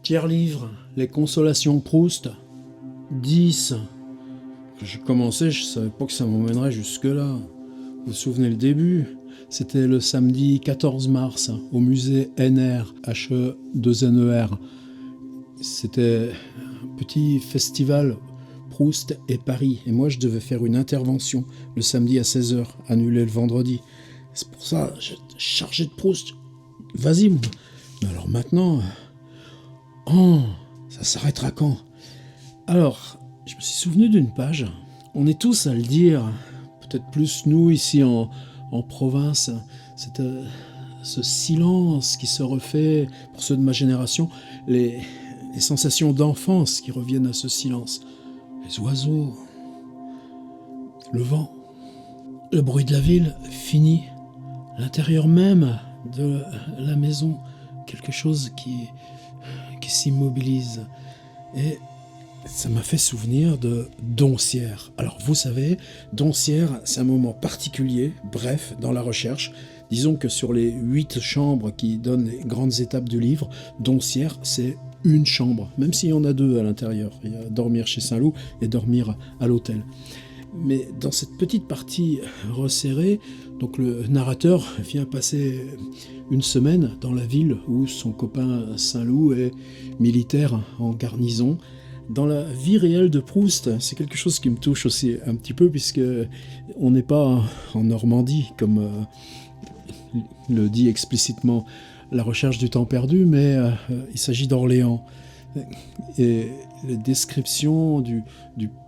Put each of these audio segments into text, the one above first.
Tiers livre, Les Consolations Proust, 10. Quand j'ai commencé, je savais pas que ça m'emmènerait jusque-là. Vous vous souvenez le début? C'était le samedi 14 mars, au musée NR, HE2NER. C'était un petit festival Proust et Paris. Et moi, je devais faire une intervention le samedi à 16h, annulée le vendredi. C'est pour ça, j'ai chargé de Proust. Vas-y, moi. Mais alors maintenant... Oh, ça s'arrêtera quand? Alors, je me suis souvenu d'une page. On est tous à le dire, peut-être plus nous ici en province. C'est ce silence qui se refait, pour ceux de ma génération, les sensations d'enfance qui reviennent à ce silence. Les oiseaux, le vent, le bruit de la ville fini, l'intérieur même de la maison, quelque chose qui s'immobilise. Et ça m'a fait souvenir de Doncières. Alors vous savez, Doncières, c'est un moment particulier, bref, dans la recherche. Disons que sur les 8 chambres qui donnent les grandes étapes du livre, Doncières, c'est une chambre, même s'il y en a 2 à l'intérieur. Il y a dormir chez Saint-Loup et dormir à l'hôtel. Mais dans cette petite partie resserrée, donc le narrateur vient passer une semaine dans la ville où son copain Saint-Loup est militaire en garnison. Dans la vie réelle de Proust, c'est quelque chose qui me touche aussi un petit peu, puisque on n'est pas en Normandie, comme le dit explicitement La recherche du temps perdu, mais il s'agit d'Orléans. Et les descriptions du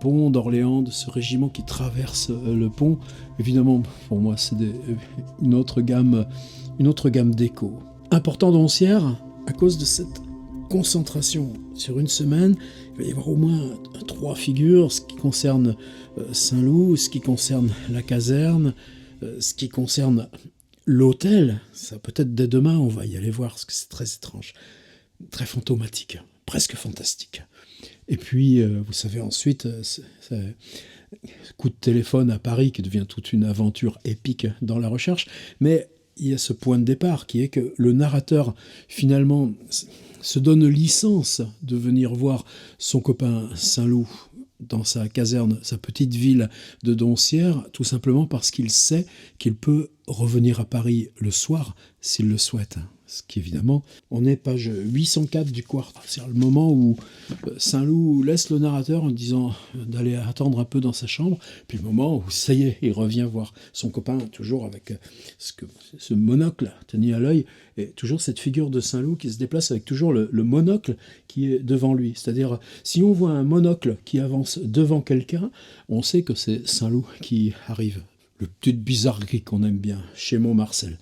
pont d'Orléans, de ce régiment qui traverse le pont, évidemment, pour moi, c'est une autre gamme d'échos. Important Doncières, à cause de cette concentration sur une semaine, il va y avoir au moins 3 figures, ce qui concerne Saint-Loup, ce qui concerne la caserne, ce qui concerne l'hôtel. Ça peut-être dès demain, on va y aller voir, parce que c'est très étrange, très fantomatique, presque fantastique. Et puis, vous savez, ensuite, coup de téléphone à Paris qui devient toute une aventure épique dans la recherche, mais il y a ce point de départ qui est que le narrateur, finalement, se donne licence de venir voir son copain Saint-Loup dans sa caserne, sa petite ville de Doncières, tout simplement parce qu'il sait qu'il peut revenir à Paris le soir s'il le souhaite. Ce qui, évidemment, on est page 804 du Quartz. C'est le moment où Saint-Loup laisse le narrateur en disant d'aller attendre un peu dans sa chambre, puis le moment où, ça y est, il revient voir son copain, toujours avec ce monocle tenu à l'œil, et toujours cette figure de Saint-Loup qui se déplace avec toujours le monocle qui est devant lui. C'est-à-dire, si on voit un monocle qui avance devant quelqu'un, on sait que c'est Saint-Loup qui arrive. Le petite bizarrerie qu'on aime bien, chez Montmarcel.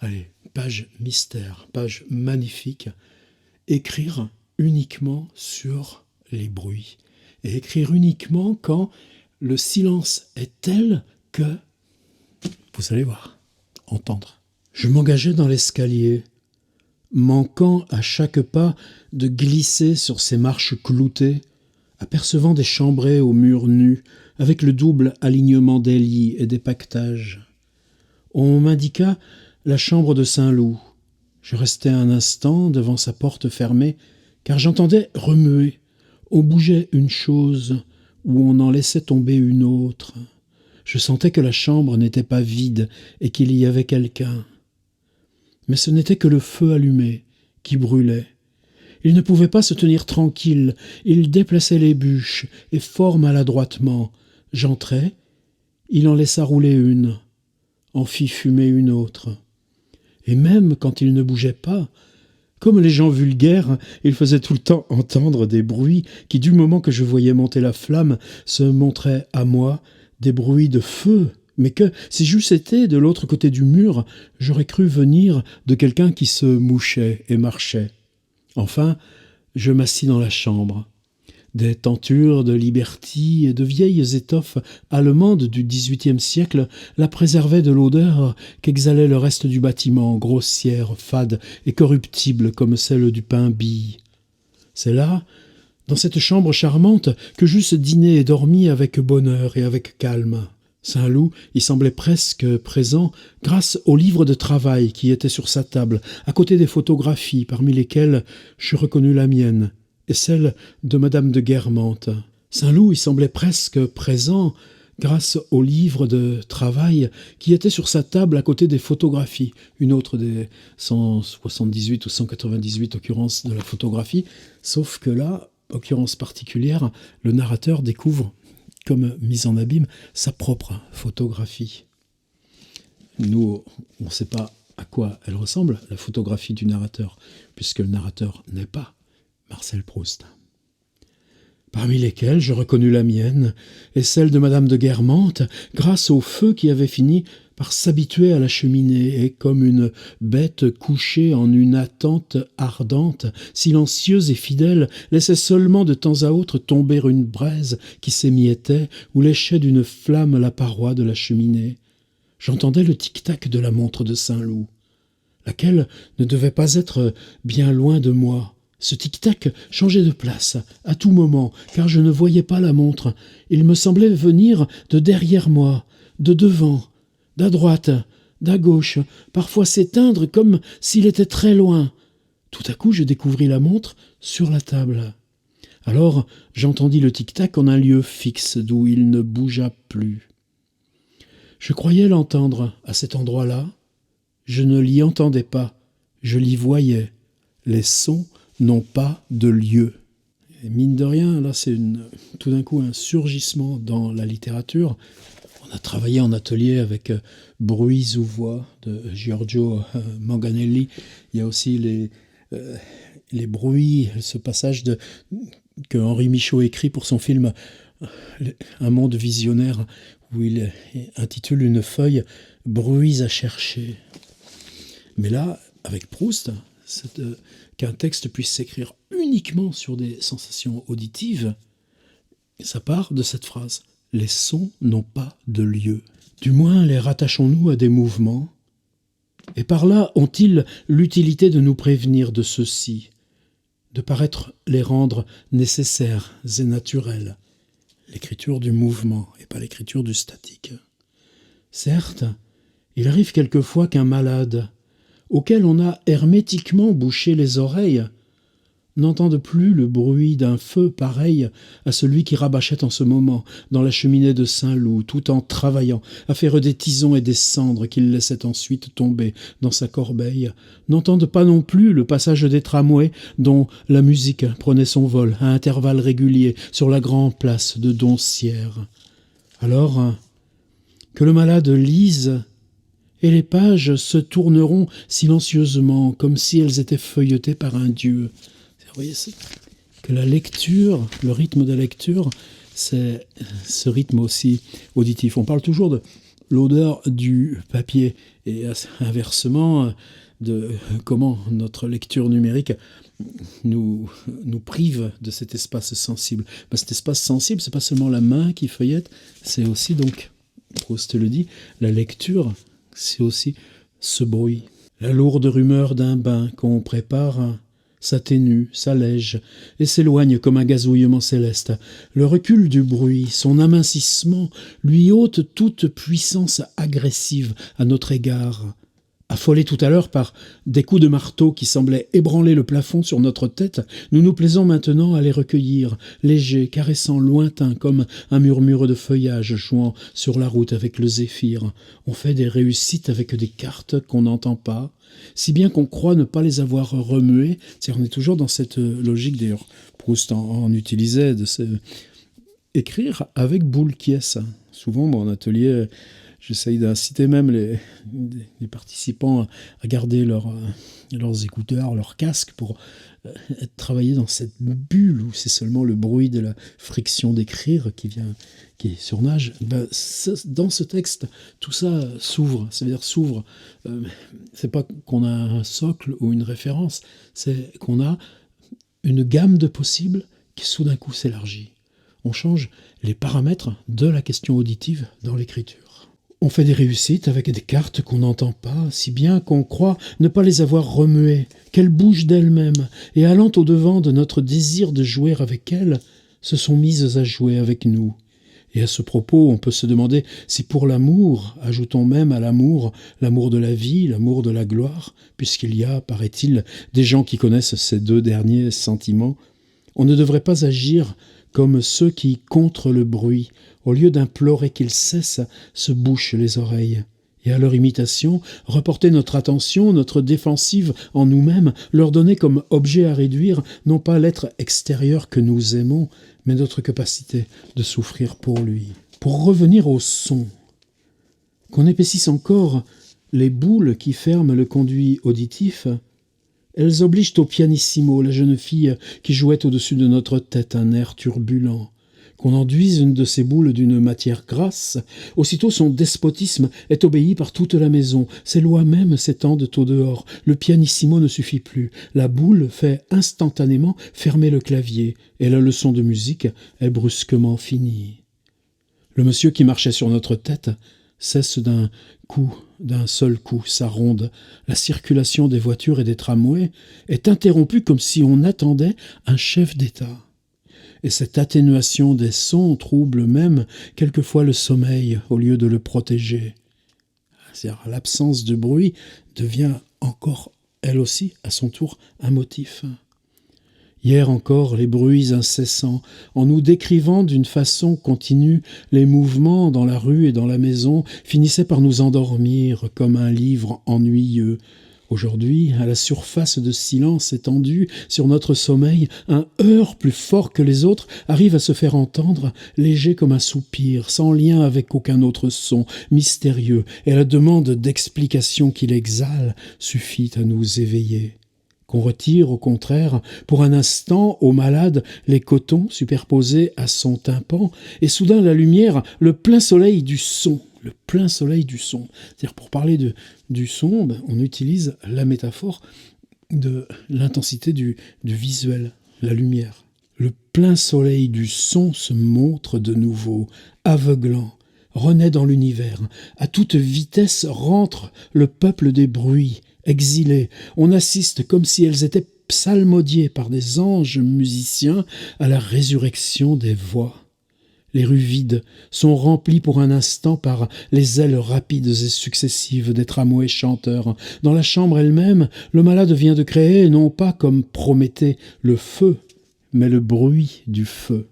Allez, page mystère, page magnifique. Écrire uniquement sur les bruits. Et écrire uniquement quand le silence est tel que... Vous allez voir, entendre. Je m'engageais dans l'escalier, manquant à chaque pas de glisser sur ces marches cloutées, apercevant des chambrées aux murs nus, avec le double alignement des lits et des paquetages. On m'indiqua la chambre de Saint-Loup. Je restai un instant devant sa porte fermée, car j'entendais remuer. On bougeait une chose, ou on en laissait tomber une autre. Je sentais que la chambre n'était pas vide et qu'il y avait quelqu'un. Mais ce n'était que le feu allumé qui brûlait. Il ne pouvait pas se tenir tranquille, il déplaçait les bûches, et fort maladroitement. J'entrai, il en laissa rouler une, en fit fumer une autre. Et même quand il ne bougeait pas, comme les gens vulgaires, il faisait tout le temps entendre des bruits qui, du moment que je voyais monter la flamme, se montraient à moi des bruits de feu, mais que, si j'eusse été de l'autre côté du mur, j'aurais cru venir de quelqu'un qui se mouchait et marchait. Enfin, je m'assis dans la chambre. Des tentures de Liberty et de vieilles étoffes allemandes du XVIIIe siècle la préservaient de l'odeur qu'exhalait le reste du bâtiment, grossière, fade et corruptible comme celle du pain-bille. C'est là, dans cette chambre charmante, que j'eusse dîné et dormi avec bonheur et avec calme. Saint-Loup y semblait presque présent grâce au livre de travail qui était sur sa table, à côté des photographies parmi lesquelles je reconnus la mienne et celle de Madame de Guermantes. Saint-Loup y semblait presque présent grâce au livre de travail qui était sur sa table à côté des photographies, une autre des 178 ou 198 occurrences de la photographie, sauf que là, occurrence particulière, le narrateur découvre, comme mise en abîme, sa propre photographie. Nous, on ne sait pas à quoi elle ressemble, la photographie du narrateur, puisque le narrateur n'est pas Marcel Proust. Parmi lesquels je reconnus la mienne et celle de Madame de Guermantes grâce au feu qui avait fini par s'habituer à la cheminée et, comme une bête couchée en une attente ardente, silencieuse et fidèle, laissait seulement de temps à autre tomber une braise qui s'émiettait ou léchait d'une flamme la paroi de la cheminée. J'entendais le tic-tac de la montre de Saint-Loup, laquelle ne devait pas être bien loin de moi. Ce tic-tac changeait de place à tout moment, car je ne voyais pas la montre. Il me semblait venir de derrière moi, de devant, d'à droite, d'à gauche, parfois s'éteindre comme s'il était très loin. Tout à coup, je découvris la montre sur la table. Alors, j'entendis le tic-tac en un lieu fixe, d'où il ne bougea plus. Je croyais l'entendre à cet endroit-là. Je ne l'y entendais pas, je l'y voyais. Les sons n'ont pas de lieu. Et mine de rien, là, c'est tout d'un coup un surgissement dans la littérature. On a travaillé en atelier avec Bruits ou voix de Giorgio Manganelli. Il y a aussi les bruits, ce passage que Henri Michaud écrit pour son film Un monde visionnaire, où il intitule une feuille « Bruits à chercher ». Mais là, avec Proust, qu'un texte puisse s'écrire uniquement sur des sensations auditives, ça part de cette phrase « Les sons n'ont pas de lieu ». Du moins les rattachons-nous à des mouvements, et par là ont-ils l'utilité de nous prévenir de ceux-ci, de paraître les rendre nécessaires et naturels, l'écriture du mouvement et pas l'écriture du statique. Certes, il arrive quelquefois qu'un malade, auquel on a hermétiquement bouché les oreilles, n'entende plus le bruit d'un feu pareil à celui qui rabâchait en ce moment dans la cheminée de Saint-Loup, tout en travaillant à faire des tisons et des cendres qu'il laissait ensuite tomber dans sa corbeille, n'entende pas non plus le passage des tramways dont la musique prenait son vol à intervalles réguliers sur la grande place de Doncières. Alors, que le malade lise, et les pages se tourneront silencieusement, comme si elles étaient feuilletées par un dieu. Vous voyez, que la lecture, le rythme de la lecture, c'est ce rythme aussi auditif. On parle toujours de l'odeur du papier et inversement de comment notre lecture numérique nous prive de cet espace sensible. Parce que cet espace sensible, c'est pas seulement la main qui feuillette, c'est aussi, donc, Proust le dit, la lecture, c'est aussi ce bruit. La lourde rumeur d'un bain qu'on prépare s'atténue, s'allège et s'éloigne comme un gazouillement céleste. Le recul du bruit, son amincissement, lui ôte toute puissance agressive à notre égard. Affolés tout à l'heure par des coups de marteau qui semblaient ébranler le plafond sur notre tête, nous nous plaisons maintenant à les recueillir, légers, caressants, lointains, comme un murmure de feuillage jouant sur la route avec le zéphyr. On fait des réussites avec des cartes qu'on n'entend pas, si bien qu'on croit ne pas les avoir remuées. C'est-à-dire, on est toujours dans cette logique, d'ailleurs, Proust en utilisait, de écrire avec boule qui est. Souvent, en atelier, j'essaye d'inciter même les participants à garder leurs écouteurs, leurs casques pour travailler dans cette bulle où c'est seulement le bruit de la friction d'écrire qui surnage. Dans ce texte, tout ça s'ouvre. Ça veut dire s'ouvre. C'est pas qu'on a un socle ou une référence, c'est qu'on a une gamme de possibles qui soudain coup s'élargit. On change les paramètres de la question auditive dans l'écriture. On fait des réussites avec des cartes qu'on n'entend pas, si bien qu'on croit ne pas les avoir remuées, qu'elles bougent d'elles-mêmes, et allant au-devant de notre désir de jouer avec elles, se sont mises à jouer avec nous. Et à ce propos, on peut se demander si pour l'amour, ajoutons même à l'amour, l'amour de la vie, l'amour de la gloire, puisqu'il y a, paraît-il, des gens qui connaissent ces deux derniers sentiments, on ne devrait pas agir comme ceux qui, contre le bruit, au lieu d'implorer qu'il cesse, se bouchent les oreilles. Et à leur imitation, reporter notre attention, notre défensive en nous-mêmes, leur donner comme objet à réduire, non pas l'être extérieur que nous aimons, mais notre capacité de souffrir pour lui. Pour revenir au son, qu'on épaississe encore les boules qui ferment le conduit auditif, elles obligent au pianissimo, la jeune fille qui jouait au-dessus de notre tête un air turbulent. Qu'on enduise une de ces boules d'une matière grasse, aussitôt son despotisme est obéi par toute la maison, ses lois mêmes s'étendent au dehors, le pianissimo ne suffit plus, la boule fait instantanément fermer le clavier, et la leçon de musique est brusquement finie. Le monsieur qui marchait sur notre tête cesse d'un seul coup sa ronde, la circulation des voitures et des tramways est interrompue comme si on attendait un chef d'État. Et cette atténuation des sons trouble même quelquefois le sommeil au lieu de le protéger. C'est-à-dire l'absence de bruit devient encore, elle aussi, à son tour, un motif. Hier encore, les bruits incessants, en nous décrivant d'une façon continue les mouvements dans la rue et dans la maison, finissaient par nous endormir comme un livre ennuyeux. Aujourd'hui, à la surface de silence étendue sur notre sommeil, un heurt plus fort que les autres arrive à se faire entendre, léger comme un soupir, sans lien avec aucun autre son, mystérieux, et la demande d'explication qu'il exhale suffit à nous éveiller. Qu'on retire, au contraire, pour un instant, au malade, les cotons superposés à son tympan, et soudain la lumière, le plein soleil du son. Le plein soleil du son. C'est-à-dire, pour parler du son, on utilise la métaphore de l'intensité du visuel, la lumière. Le plein soleil du son se montre de nouveau, aveuglant, renaît dans l'univers. À toute vitesse rentre le peuple des bruits, exilés. On assiste comme si elles étaient psalmodiées par des anges musiciens à la résurrection des voix. Les rues vides sont remplies pour un instant par les ailes rapides et successives des tramways chanteurs. Dans la chambre elle-même, le malade vient de créer, non pas comme Prométhée, le feu, mais le bruit du feu.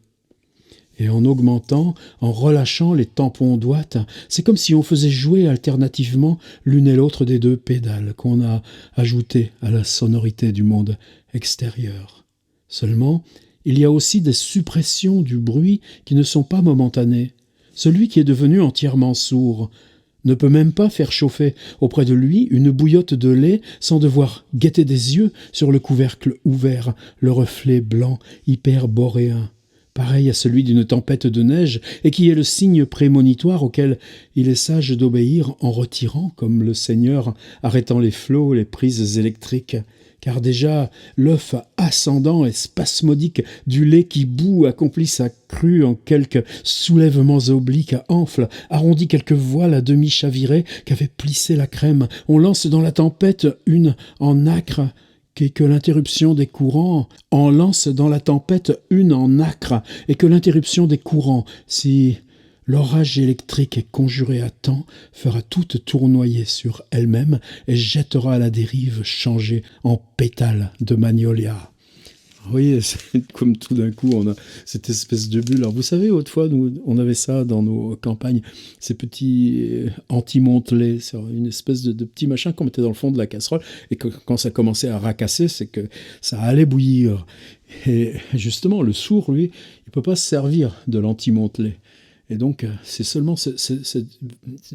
Et en augmentant, en relâchant les tampons d'ouate, c'est comme si on faisait jouer alternativement l'une et l'autre des deux pédales qu'on a ajoutées à la sonorité du monde extérieur. Seulement, il y a aussi des suppressions du bruit qui ne sont pas momentanées. Celui qui est devenu entièrement sourd ne peut même pas faire chauffer auprès de lui une bouillotte de lait sans devoir guetter des yeux sur le couvercle ouvert, le reflet blanc hyperboréen, pareil à celui d'une tempête de neige et qui est le signe prémonitoire auquel il est sage d'obéir en retirant, comme le Seigneur, arrêtant les flots, les prises électriques. Car déjà, l'œuf ascendant et spasmodique du lait qui bout accomplit sa crue en quelques soulèvements obliques, enfle, arrondit quelques voiles à demi chavirées qu'avait plissé la crème. On lance dans la tempête une en acre, et que l'interruption des courants et que l'interruption des courants, si l'orage électrique conjuré à temps, fera toute tournoyer sur elle-même et jettera à la dérive changée en pétales de magnolia. Vous voyez, c'est comme tout d'un coup, on a cette espèce de bulle. Alors vous savez, autrefois, nous, on avait ça dans nos campagnes, ces petits anti-montelets, c'est une espèce de petit machin qu'on mettait dans le fond de la casserole, et que, quand ça commençait à racasser, c'est que ça allait bouillir. Et justement, le sourd, lui, il ne peut pas se servir de l'anti-montelet. Et donc, c'est seulement cette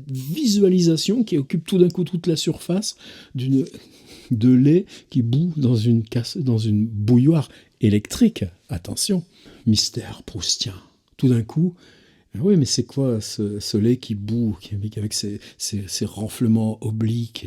visualisation qui occupe tout d'un coup toute la surface de lait qui bout dans une bouilloire électrique. Attention, mystère proustien. Tout d'un coup, oui, mais c'est quoi ce lait qui bout, avec ses renflements obliques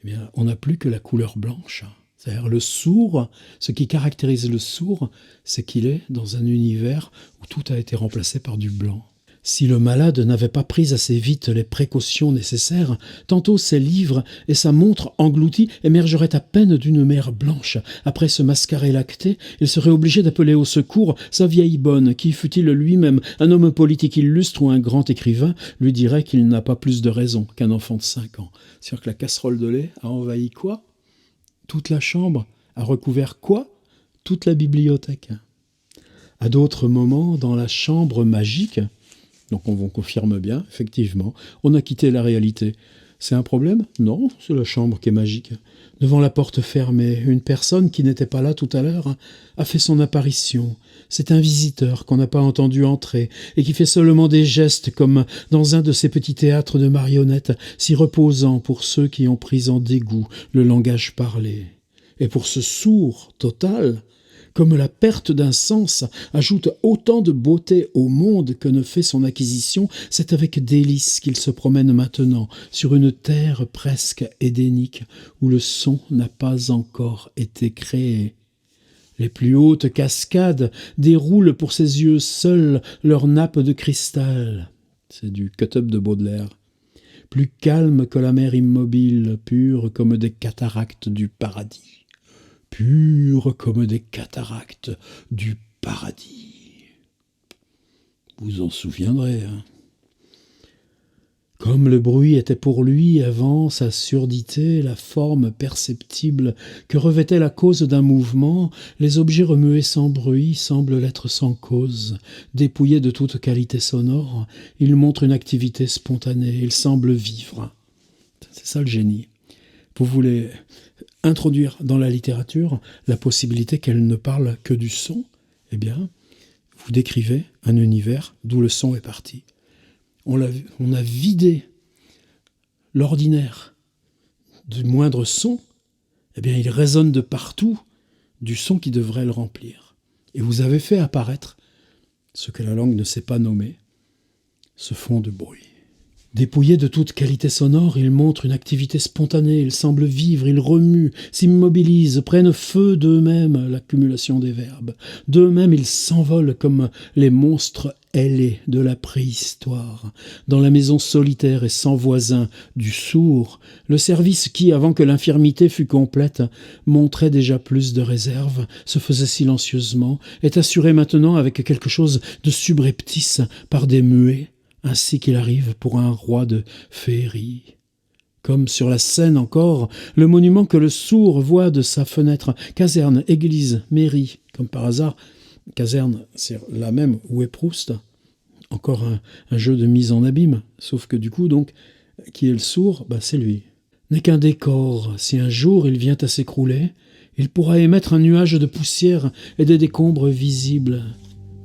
Eh bien, on n'a plus que la couleur blanche. C'est-à-dire le sourd, ce qui caractérise le sourd, c'est qu'il est dans un univers où tout a été remplacé par du blanc. Si le malade n'avait pas pris assez vite les précautions nécessaires, tantôt ses livres et sa montre engloutis émergeraient à peine d'une mer blanche. Après ce mascaré lacté, il serait obligé d'appeler au secours sa vieille bonne, qui, fût-il lui-même un homme politique illustre ou un grand écrivain, lui dirait qu'il n'a pas plus de raison qu'un enfant de 5 ans. C'est-à-dire que la casserole de lait a envahi quoi? Toute la chambre, a recouvert quoi? Toute la bibliothèque. À d'autres moments, dans la chambre magique, donc on vous confirme bien, effectivement, on a quitté la réalité. C'est un problème? Non, c'est la chambre qui est magique. Devant la porte fermée, une personne qui n'était pas là tout à l'heure a fait son apparition. C'est un visiteur qu'on n'a pas entendu entrer et qui fait seulement des gestes comme dans un de ces petits théâtres de marionnettes si reposants pour ceux qui ont pris en dégoût le langage parlé. Et pour ce sourd total, comme la perte d'un sens ajoute autant de beauté au monde que ne fait son acquisition, c'est avec délice qu'il se promène maintenant sur une terre presque édénique où le son n'a pas encore été créé. Les plus hautes cascades déroulent pour ses yeux seuls leurs nappes de cristal. C'est du cut-up de Baudelaire. Plus calme que la mer immobile, pure comme des cataractes du paradis. Pure comme des cataractes du paradis. Vous en souviendrez, hein. Comme le bruit était pour lui, avant sa surdité, la forme perceptible que revêtait la cause d'un mouvement, les objets remués sans bruit semblent l'être sans cause. Dépouillés de toute qualité sonore, ils montrent une activité spontanée, ils semblent vivre. C'est ça le génie. Vous voulez introduire dans la littérature la possibilité qu'elle ne parle que du son, eh bien, vous décrivez un univers d'où le son est parti. On a vidé l'ordinaire du moindre son, eh bien, il résonne de partout du son qui devrait le remplir. Et vous avez fait apparaître ce que la langue ne sait pas nommer, ce fond de bruit. Dépouillés de toute qualité sonore, ils montrent une activité spontanée, ils semblent vivre, ils remuent, s'immobilisent, prennent feu d'eux-mêmes, l'accumulation des verbes. D'eux-mêmes, ils s'envolent comme les monstres ailés de la préhistoire. Dans la maison solitaire et sans voisin du sourd, le service qui, avant que l'infirmité fût complète, montrait déjà plus de réserve, se faisait silencieusement, est assuré maintenant avec quelque chose de subreptice par des muets, ainsi qu'il arrive pour un roi de féerie. Comme sur la scène encore, le monument que le sourd voit de sa fenêtre, caserne, église, mairie, comme par hasard, caserne, c'est la même où est Proust, encore un jeu de mise en abîme, sauf que du coup, donc, qui est le sourd, c'est lui. N'est qu'un décor, si un jour il vient à s'écrouler, il pourra émettre un nuage de poussière et des décombres visibles,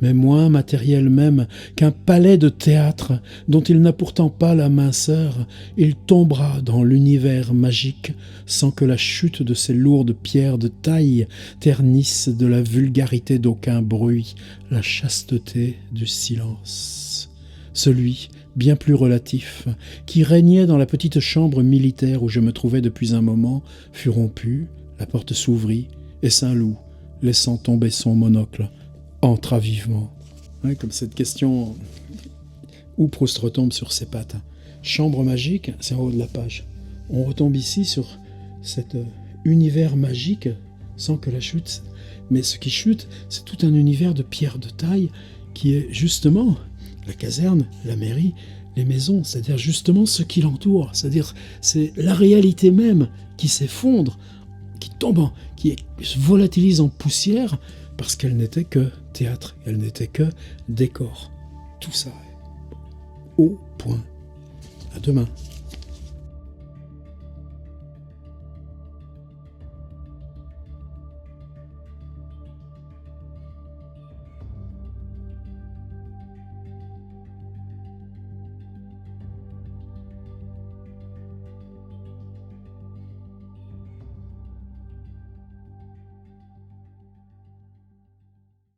mais moins matériel même qu'un palais de théâtre dont il n'a pourtant pas la minceur, il tombera dans l'univers magique sans que la chute de ces lourdes pierres de taille ternisse de la vulgarité d'aucun bruit la chasteté du silence. Celui, bien plus relatif, qui régnait dans la petite chambre militaire où je me trouvais depuis un moment, fut rompu, la porte s'ouvrit, et Saint-Loup, laissant tomber son monocle, entra vivement. Ouais, comme cette question où Proust retombe sur ses pattes. Chambre magique, c'est en haut de la page. On retombe ici sur cet univers magique sans que la chute. Mais ce qui chute, c'est tout un univers de pierres de taille qui est justement la caserne, la mairie, les maisons, c'est-à-dire justement ce qui l'entoure. C'est-à-dire c'est la réalité même qui s'effondre, qui tombe, qui se volatilise en poussière parce qu'elle n'était que théâtre, elle n'était que décor. Tout ça est au point. À demain.